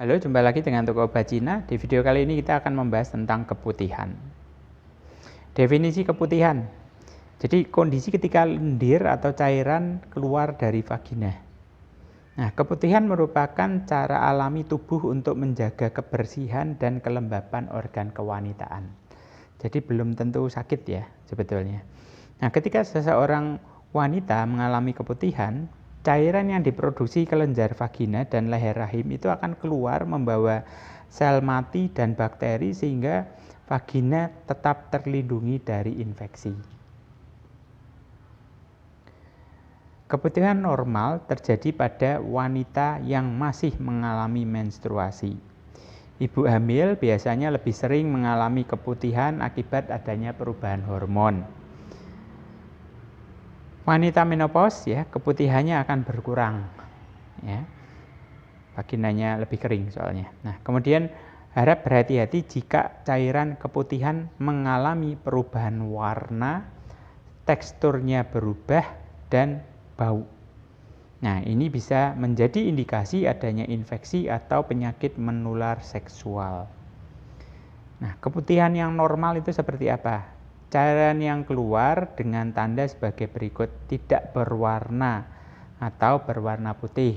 Halo, jumpa lagi dengan Toko Obat Cina. Di video kali ini kita akan membahas tentang keputihan. Definisi keputihan. Jadi kondisi ketika lendir atau cairan keluar dari vagina. Nah, keputihan merupakan cara alami tubuh untuk menjaga kebersihan dan kelembapan organ kewanitaan. Jadi belum tentu sakit ya sebetulnya. Nah, ketika seseorang wanita mengalami keputihan, cairan yang diproduksi kelenjar vagina dan leher rahim itu akan keluar membawa sel mati dan bakteri sehingga vagina tetap terlindungi dari infeksi. Keputihan normal terjadi pada wanita yang masih mengalami menstruasi. Ibu hamil biasanya lebih sering mengalami keputihan akibat adanya perubahan hormon. Wanita menopause ya, keputihannya akan berkurang. Ya. Vaginanya lebih kering soalnya. Nah, kemudian harap berhati-hati jika cairan keputihan mengalami perubahan warna, teksturnya berubah dan bau. Nah, ini bisa menjadi indikasi adanya infeksi atau penyakit menular seksual. Nah, keputihan yang normal itu seperti apa? Cairan yang keluar dengan tanda sebagai berikut: tidak berwarna atau berwarna putih,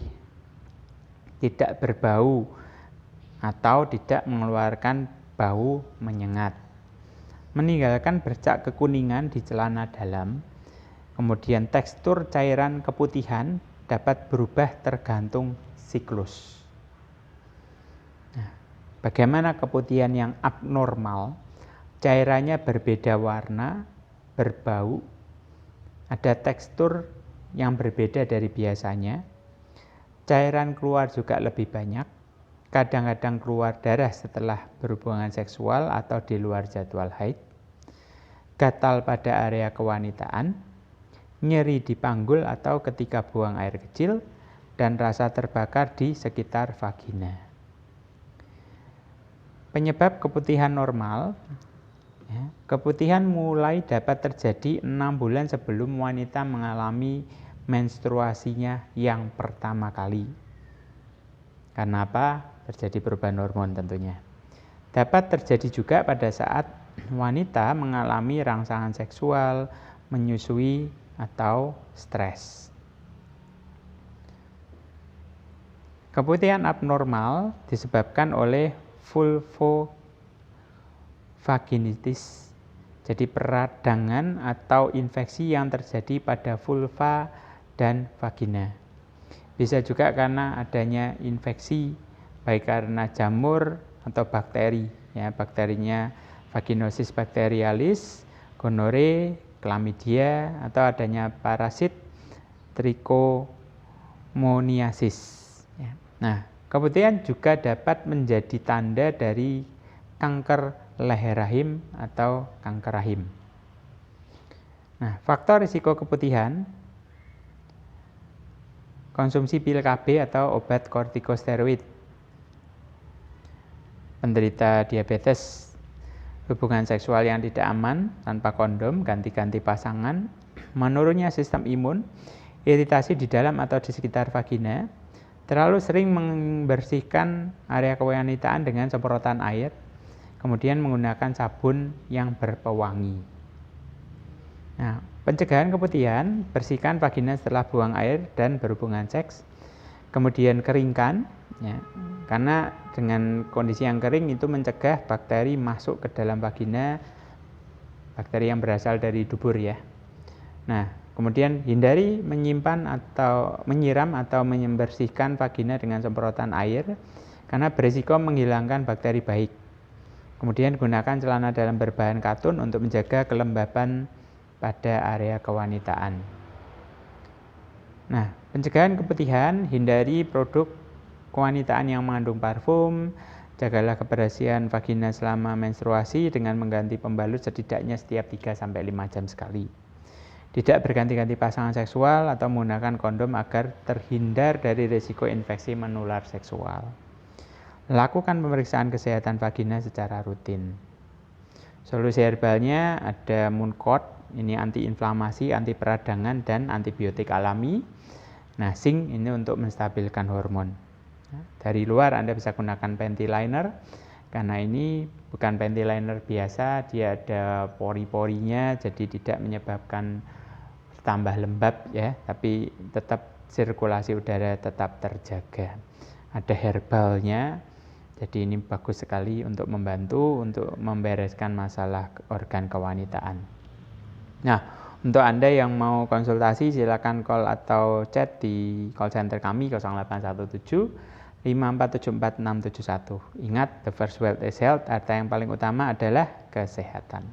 tidak berbau atau tidak mengeluarkan bau menyengat, meninggalkan bercak kekuningan di celana dalam. Kemudian tekstur cairan keputihan dapat berubah tergantung siklus. Nah, bagaimana keputihan yang abnormal? Cairannya berbeda warna, berbau, ada tekstur yang berbeda dari biasanya. Cairan keluar juga lebih banyak, kadang-kadang keluar darah setelah berhubungan seksual atau di luar jadwal haid. Gatal pada area kewanitaan, nyeri di panggul atau ketika buang air kecil, dan rasa terbakar di sekitar vagina. Penyebab keputihan normal. Keputihan mulai dapat terjadi 6 bulan sebelum wanita mengalami menstruasinya yang pertama kali. Karena apa? Terjadi perubahan hormon tentunya. Dapat terjadi juga pada saat wanita mengalami rangsangan seksual, menyusui, atau stres. Keputihan abnormal disebabkan oleh vulvovaginitis, jadi peradangan atau infeksi yang terjadi pada vulva dan vagina. Bisa juga karena adanya infeksi baik karena jamur atau bakteri, ya, bakterinya Vaginosis bacterialis, gonore, chlamydia, atau adanya parasit trichomoniasis. Ya. Nah, keputihan juga dapat menjadi tanda dari kanker leher rahim atau kanker rahim. Nah, faktor risiko keputihan: konsumsi pil KB atau obat kortikosteroid, penderita diabetes, hubungan seksual yang tidak aman tanpa kondom, ganti-ganti pasangan, menurunnya sistem imun, iritasi di dalam atau di sekitar vagina, terlalu sering membersihkan area kewanitaan dengan semprotan air, kemudian menggunakan sabun yang berpewangi. Nah, pencegahan keputihan: bersihkan vagina setelah buang air dan berhubungan seks, kemudian keringkan, ya, karena dengan kondisi yang kering itu mencegah bakteri masuk ke dalam vagina, bakteri yang berasal dari dubur ya. Nah, kemudian hindari menyimpan atau menyiram atau membersihkan vagina dengan semprotan air karena berisiko menghilangkan bakteri baik. Kemudian gunakan celana dalam berbahan katun untuk menjaga kelembapan pada area kewanitaan. Nah, pencegahan keputihan: hindari produk kewanitaan yang mengandung parfum, jagalah kebersihan vagina selama menstruasi dengan mengganti pembalut setidaknya setiap 3-5 jam sekali. Tidak berganti-ganti pasangan seksual atau menggunakan kondom agar terhindar dari risiko infeksi menular seksual. Lakukan pemeriksaan kesehatan vagina secara rutin. Solusi herbalnya ada Mooncort, ini antiinflamasi, anti peradangan, dan antibiotik alami. Nah, zinc ini untuk menstabilkan hormon. Dari luar Anda bisa gunakan panty liner, karena ini bukan panty liner biasa, dia ada pori-porinya, jadi tidak menyebabkan tambah lembab ya, tapi tetap sirkulasi udara tetap terjaga. Ada herbalnya, jadi ini bagus sekali untuk membantu untuk membereskan masalah organ kewanitaan. Nah, untuk Anda yang mau konsultasi silakan call atau chat di call center kami 0817 5474 671. Ingat, the first wealth is health, harta yang paling utama adalah kesehatan.